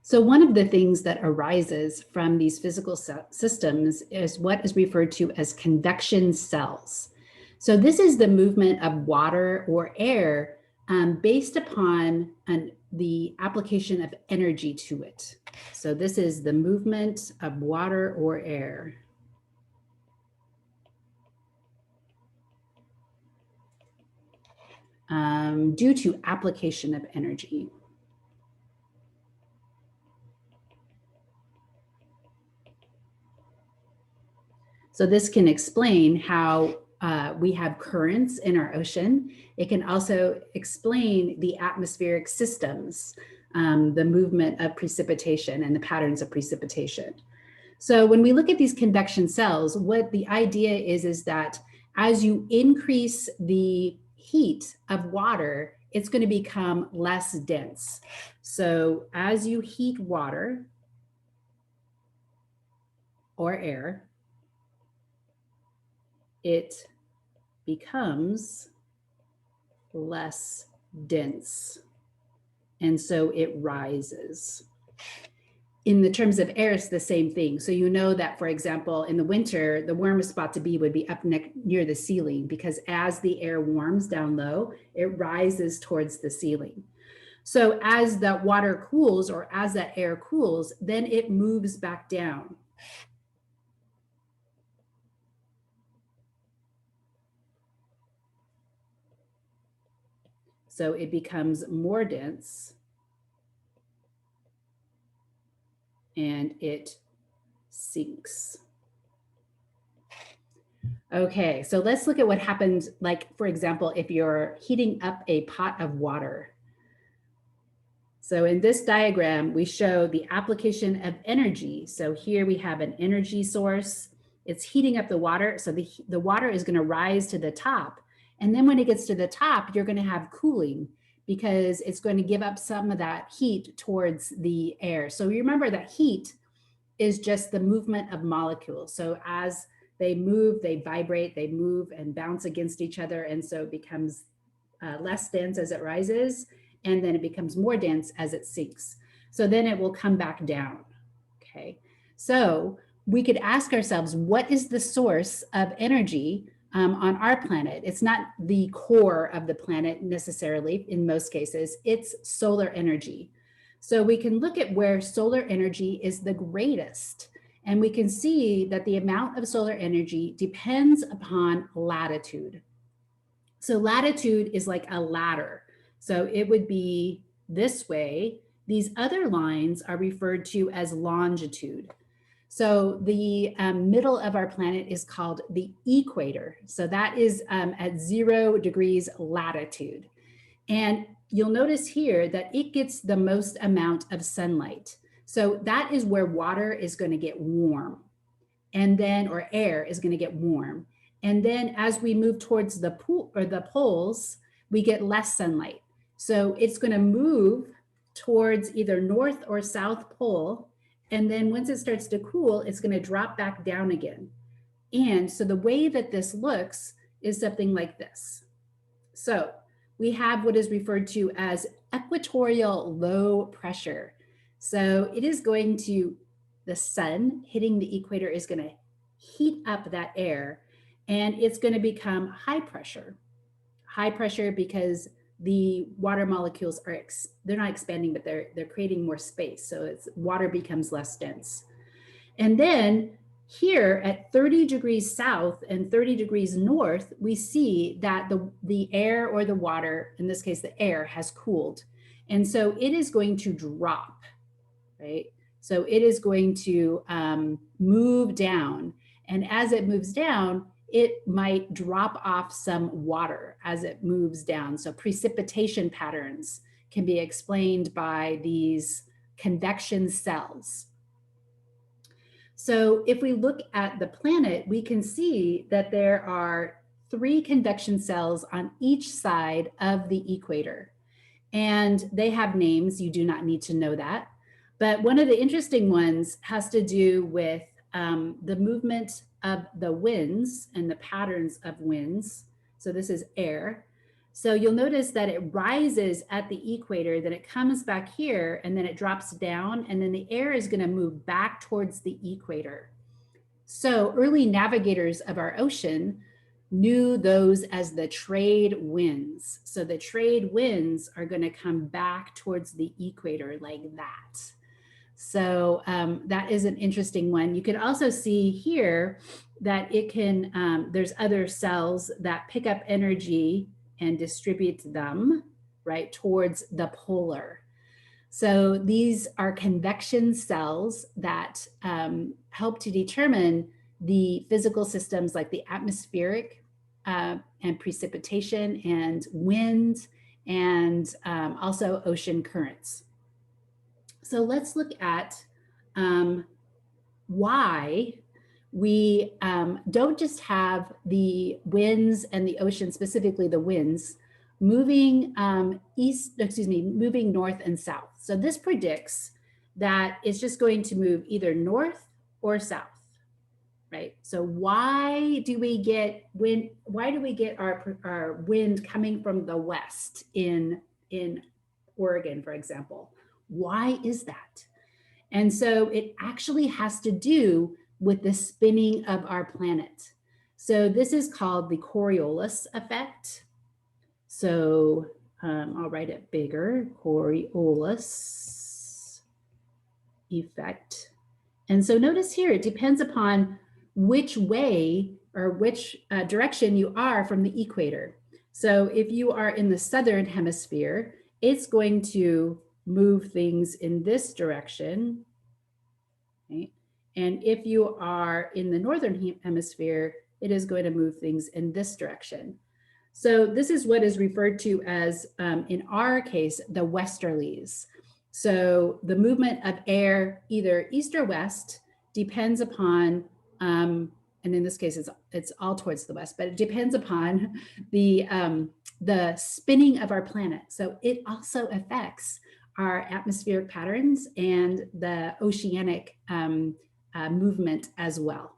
So one of the things that arises from these physical systems is what is referred to as convection cells. So this is the movement of water or air based upon the application of energy to it. So this is the movement of water or air. Due to application of energy. So this can explain how we have currents in our ocean. It can also explain the atmospheric systems, the movement of precipitation and the patterns of precipitation. So when we look at these convection cells, what the idea is that as you increase the heat of water, it's going to become less dense. So as you heat water or air, it becomes less dense. And so it rises. In the terms of air, it's the same thing. So you know that, for example, in the winter, the warmest spot to be would be up near the ceiling, because as the air warms down low, it rises towards the ceiling. So as the water cools, or as that air cools, then it moves back down. So it becomes more dense and it sinks. Okay, so let's look at what happens, like, for example, if you're heating up a pot of water. So in this diagram, we show the application of energy. So here we have an energy source. It's heating up the water. So the water is going to rise to the top. And then when it gets to the top, you're going to have cooling, because it's going to give up some of that heat towards the air. So you remember that heat is just the movement of molecules. So as they move, they vibrate, they move and bounce against each other. And so it becomes less dense as it rises, and then it becomes more dense as it sinks. So then it will come back down, okay? So we could ask ourselves, what is the source of energy on our planet? It's not the core of the planet necessarily in most cases, it's solar energy. So we can look at where solar energy is the greatest, and we can see that the amount of solar energy depends upon latitude. So latitude is like a ladder. So it would be this way. These other lines are referred to as longitude. So the middle of our planet is called the equator. So that is at 0 degrees latitude. And you'll notice here that it gets the most amount of sunlight. So that is where water is going to get warm, and then, or air is going to get warm. And then as we move towards the poles, we get less sunlight. So it's going to move towards either north or south pole. And then once it starts to cool, it's going to drop back down again. And so the way that this looks is something like this. So we have what is referred to as equatorial low pressure. So it is going to, the sun hitting the equator is going to heat up that air, and it's going to become high pressure. High pressure because the water molecules are, they're not expanding, but they're creating more space. So water becomes less dense. And then here at 30 degrees south and 30 degrees north, we see that the air, or the water, in this case, the air, has cooled. And so it is going to drop, right? So it is going to move down. And as it moves down, it might drop off some water as it moves down. So precipitation patterns can be explained by these convection cells. So if we look at the planet, we can see that there are 3 convection cells on each side of the equator. And they have names. You do not need to know that. But one of the interesting ones has to do with the movement of the winds and the patterns of winds. So this is air. So you'll notice that it rises at the equator, then it comes back here, and then it drops down, and then the air is going to move back towards the equator. So early navigators of our ocean knew those as the trade winds. So the trade winds are going to come back towards the equator like that. So that is an interesting one. You can also see here that it can, there's other cells that pick up energy and distribute them, right, towards the polar. So these are convection cells that help to determine the physical systems like the atmospheric and precipitation and wind and also ocean currents. So let's look at why we don't just have the winds and the ocean, specifically the winds, moving moving north and south. So this predicts that it's just going to move either north or south, right? So why do we get wind? Why do we get our wind coming from the west in Oregon, for example? Why is that? And so it actually has to do with the spinning of our planet. So this is called the Coriolis Effect. So I'll write it bigger, Coriolis Effect. And so notice here, it depends upon which way or which direction you are from the equator. So if you are in the southern hemisphere, it's going to move things in this direction, right? And if you are in the northern hemisphere, it is going to move things in this direction. So this is what is referred to as, in our case, the Westerlies. So the movement of air, either east or west, depends upon, and in this case, it's all towards the west, but it depends upon the spinning of our planet. So it also affects our atmospheric patterns and the oceanic movement as well.